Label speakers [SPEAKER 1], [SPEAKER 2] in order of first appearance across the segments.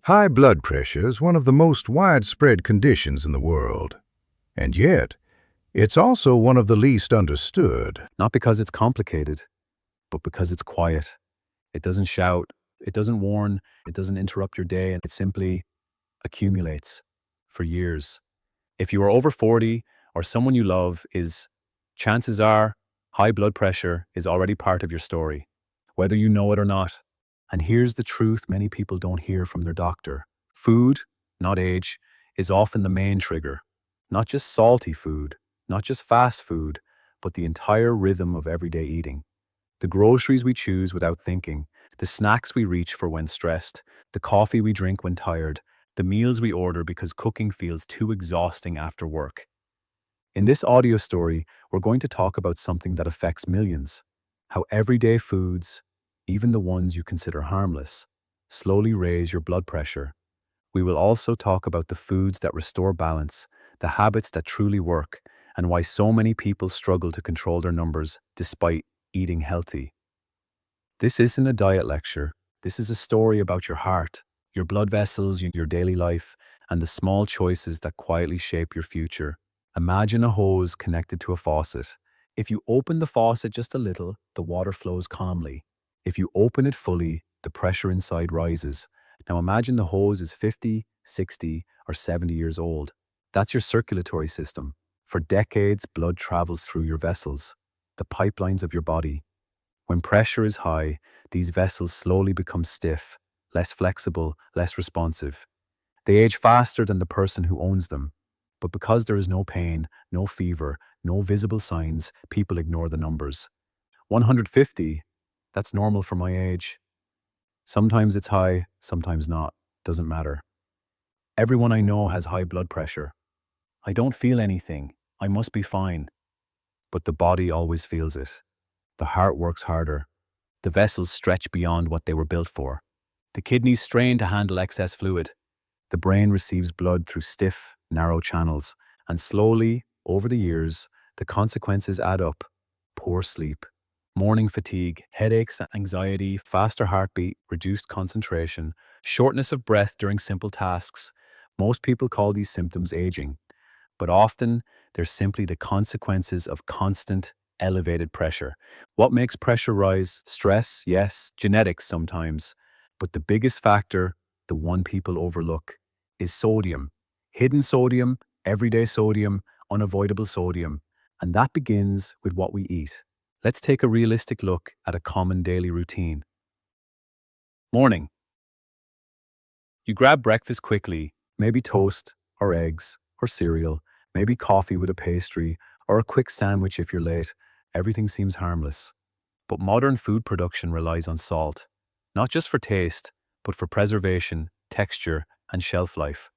[SPEAKER 1] High blood pressure is one of the most widespread conditions in the world, and yet it's also one of the least understood.
[SPEAKER 2] Not because it's complicated, but because it's quiet. It doesn't shout, it doesn't warn, it doesn't interrupt your day, and it simply accumulates for years. If you are over 40 or someone you love is, chances are high blood pressure is already part of your story, whether you know it or not. And here's the truth many people don't hear from their doctor. Food, not age, is often the main trigger. Not just salty food, not just fast food, but the entire rhythm of everyday eating. The groceries we choose without thinking, the snacks we reach for when stressed, the coffee we drink when tired, the meals we order because cooking feels too exhausting after work. In this audio story, we're going to talk about something that affects millions. How everyday foods, even the ones you consider harmless, slowly raise your blood pressure. We will also talk about the foods that restore balance, the habits that truly work, and why so many people struggle to control their numbers despite eating healthy. This isn't a diet lecture. This is a story about your heart, your blood vessels, your daily life, and the small choices that quietly shape your future. Imagine a hose connected to a faucet. If you open the faucet just a little, the water flows calmly. If you open it fully, the pressure inside rises. Now imagine the hose is 50, 60, or 70 years old. That's your circulatory system. For decades, blood travels through your vessels, the pipelines of your body. When pressure is high, these vessels slowly become stiff, less flexible, less responsive. They age faster than the person who owns them. But because there is no pain, no fever, no visible signs, people ignore the numbers. 150, that's normal for my age. Sometimes it's high, sometimes not. Doesn't matter. Everyone I know has high blood pressure. I don't feel anything. I must be fine. But the body always feels it. The heart works harder. The vessels stretch beyond what they were built for. The kidneys strain to handle excess fluid. The brain receives blood through stiff, narrow channels. And slowly, over the years, the consequences add up. Poor sleep, morning fatigue, headaches, anxiety, faster heartbeat, reduced concentration, shortness of breath during simple tasks. Most people call these symptoms aging, but often they're simply the consequences of constant, elevated pressure. What makes pressure rise? Stress, yes, genetics sometimes, but the biggest factor, the one people overlook, is sodium. Hidden sodium, everyday sodium, unavoidable sodium, and that begins with what we eat. Let's take a realistic look at a common daily routine. Morning. You grab breakfast quickly, maybe toast or eggs or cereal, maybe coffee with a pastry or a quick sandwich if you're late. Everything seems harmless. But modern food production relies on salt, not just for taste, but for preservation, texture, and shelf life.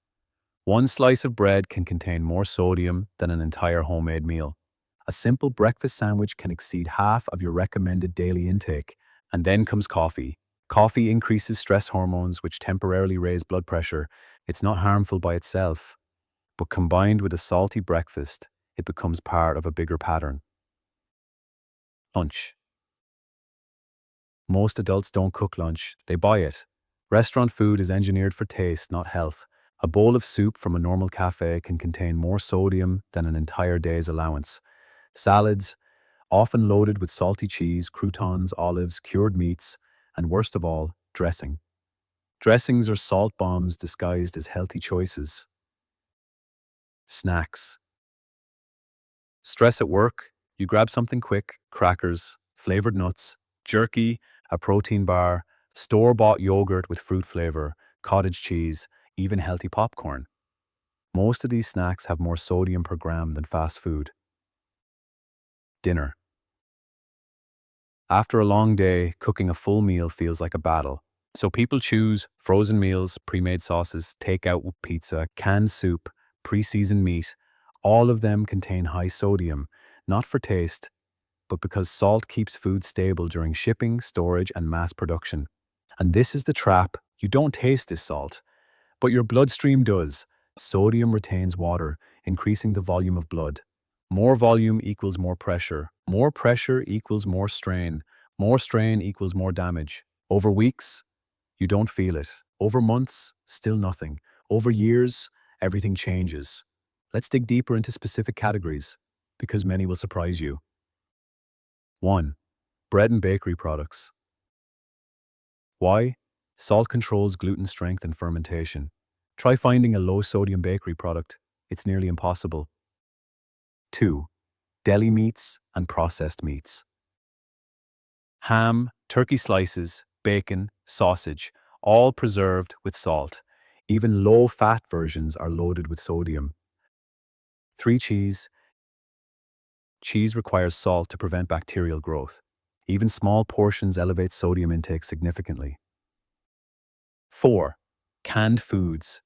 [SPEAKER 2] One slice of bread can contain more sodium than an entire homemade meal. A simple breakfast sandwich can exceed half of your recommended daily intake. And then comes coffee. Coffee increases stress hormones, which temporarily raise blood pressure. It's not harmful by itself, but combined with a salty breakfast, it becomes part of a bigger pattern. Lunch. Most adults don't cook lunch, they buy it. Restaurant food is engineered for taste, not health. A bowl of soup from a normal cafe can contain more sodium than an entire day's allowance. Salads, often loaded with salty cheese, croutons, olives, cured meats, and worst of all, dressing. Dressings are salt bombs disguised as healthy choices. Snacks. Stress at work? You grab something quick, crackers, flavored nuts, jerky, a protein bar, store-bought yogurt with fruit flavor, cottage cheese, even healthy popcorn. Most of these snacks have more sodium per gram than fast food. Dinner. After a long day, cooking a full meal feels like a battle. So people choose frozen meals, pre-made sauces, takeout pizza, canned soup, pre-seasoned meat. All of them contain high sodium, not for taste, but because salt keeps food stable during shipping, storage, and mass production. And this is the trap. You don't taste this salt, but your bloodstream does. Sodium retains water, increasing the volume of blood. More volume equals more pressure. More pressure equals more strain. More strain equals more damage. Over weeks, you don't feel it. Over months, still nothing. Over years, everything changes. Let's dig deeper into specific categories, because many will surprise you. 1. Bread and bakery products. Why? Salt controls gluten strength and fermentation. Try finding a low-sodium bakery product. It's nearly impossible. 2. Deli meats and processed meats. Ham, turkey slices, bacon, sausage, all preserved with salt. Even low-fat versions are loaded with sodium. 3. Cheese. Cheese requires salt to prevent bacterial growth. Even small portions elevate sodium intake significantly. 4. Canned foods.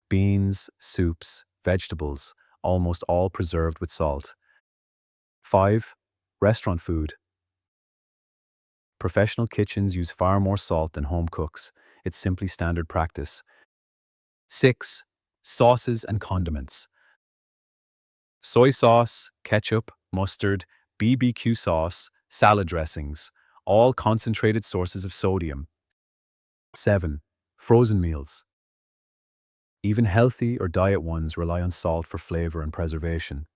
[SPEAKER 2] Beans, soups, vegetables, almost all preserved with salt. 5. Restaurant food. Professional kitchens use far more salt than home cooks. It's simply standard practice. 6. Sauces and condiments. Soy sauce, ketchup, mustard, BBQ sauce, salad dressings, all concentrated sources of sodium. 7. Frozen meals. Even healthy or diet ones rely on salt for flavor and preservation.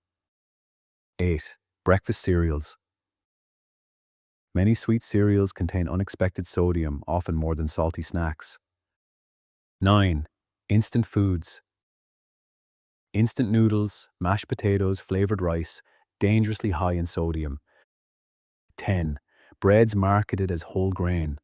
[SPEAKER 2] 8. Breakfast cereals. Many sweet cereals contain unexpected sodium, often more than salty snacks. 9. Instant foods. Instant noodles, mashed potatoes, flavored rice, dangerously high in sodium. 10. Breads marketed as whole grain.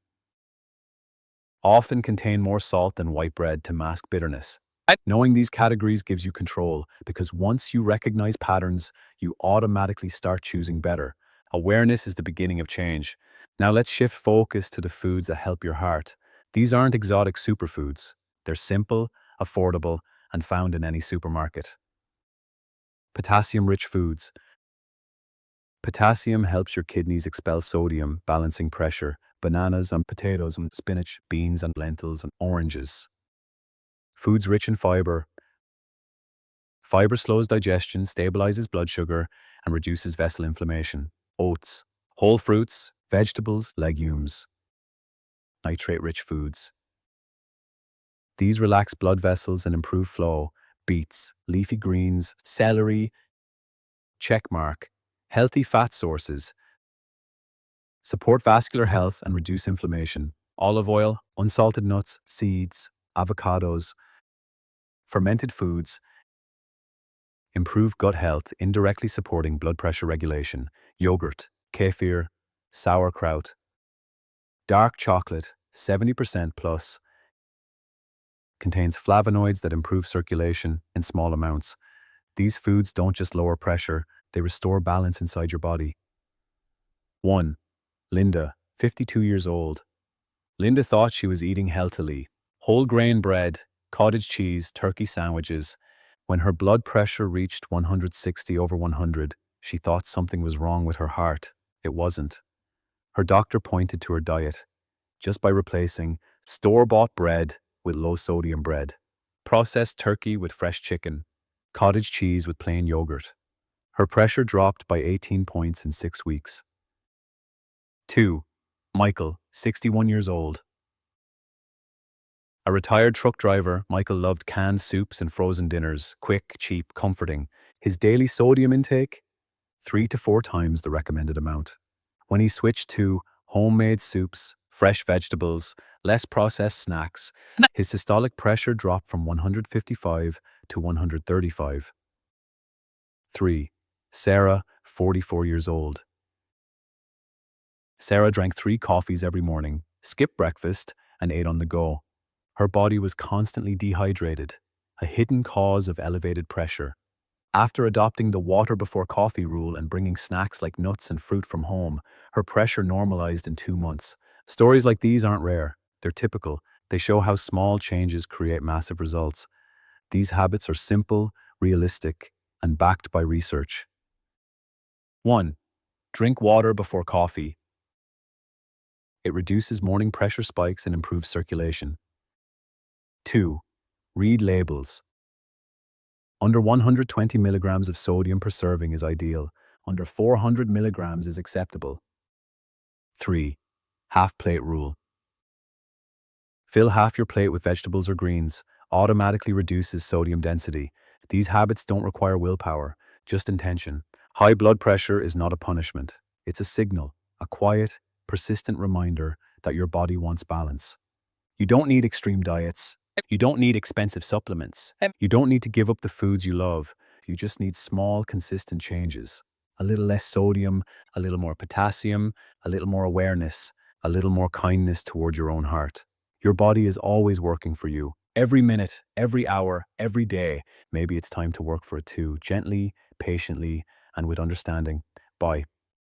[SPEAKER 2] Often contain more salt than white bread to mask bitterness. Knowing these categories gives you control, because once you recognize patterns, you automatically start choosing better. Awareness is the beginning of change. Now let's shift focus to the foods that help your heart. These aren't exotic superfoods. They're simple, affordable, and found in any supermarket. Potassium-rich foods. Potassium helps your kidneys expel sodium, balancing pressure. Bananas and potatoes and spinach, beans and lentils and oranges. Foods rich in fiber. Fiber slows digestion, stabilizes blood sugar, and reduces vessel inflammation. Oats. Whole fruits, vegetables, legumes. Nitrate-rich foods. These relax blood vessels and improve flow. Beets, leafy greens, celery. Checkmark. Healthy fat sources. Support vascular health and reduce inflammation. Olive oil, unsalted nuts, seeds, avocados. Fermented foods. Improve gut health, indirectly supporting blood pressure regulation. Yogurt, kefir, sauerkraut. Dark chocolate, 70% plus. Contains flavonoids that improve circulation in small amounts. These foods don't just lower pressure, they restore balance inside your body. 1. Linda, 52 years old. Linda thought she was eating healthily. Whole grain bread, cottage cheese, turkey sandwiches. When her blood pressure reached 160/100, she thought something was wrong with her heart. It wasn't. Her doctor pointed to her diet, just by replacing store-bought bread with low-sodium bread, processed turkey with fresh chicken, cottage cheese with plain yogurt. Her pressure dropped by 18 points in 6 weeks. 2. Michael, 61 years old. A retired truck driver, Michael loved canned soups and frozen dinners, quick, cheap, comforting. His daily sodium intake? 3 to 4 times the recommended amount. When he switched to homemade soups, fresh vegetables, less processed snacks, his systolic pressure dropped from 155 to 135. 3. Sarah, 44 years old. Sarah drank 3 coffees every morning, skipped breakfast, and ate on the go. Her body was constantly dehydrated, a hidden cause of elevated pressure. After adopting the water before coffee rule and bringing snacks like nuts and fruit from home, her pressure normalized in 2 months. Stories like these aren't rare. They're typical. They show how small changes create massive results. These habits are simple, realistic, and backed by research. 1. Drink water before coffee. It reduces morning pressure spikes and improves circulation. 2. Read labels. Under 120 milligrams of sodium per serving is ideal. Under 400 milligrams is acceptable. 3. Half plate rule. Fill half your plate with vegetables or greens, automatically reduces sodium density. These habits don't require willpower, just intention. High blood pressure is not a punishment. It's a signal, a quiet, persistent reminder that your body wants balance. You don't need extreme diets. You don't need expensive supplements. You don't need to give up the foods you love. You just need small, consistent changes. A little less sodium, a little more potassium, a little more awareness, a little more kindness toward your own heart. Your body is always working for you. Every minute, every hour, every day. Maybe it's time to work for it too, gently, patiently, and with understanding. Bye.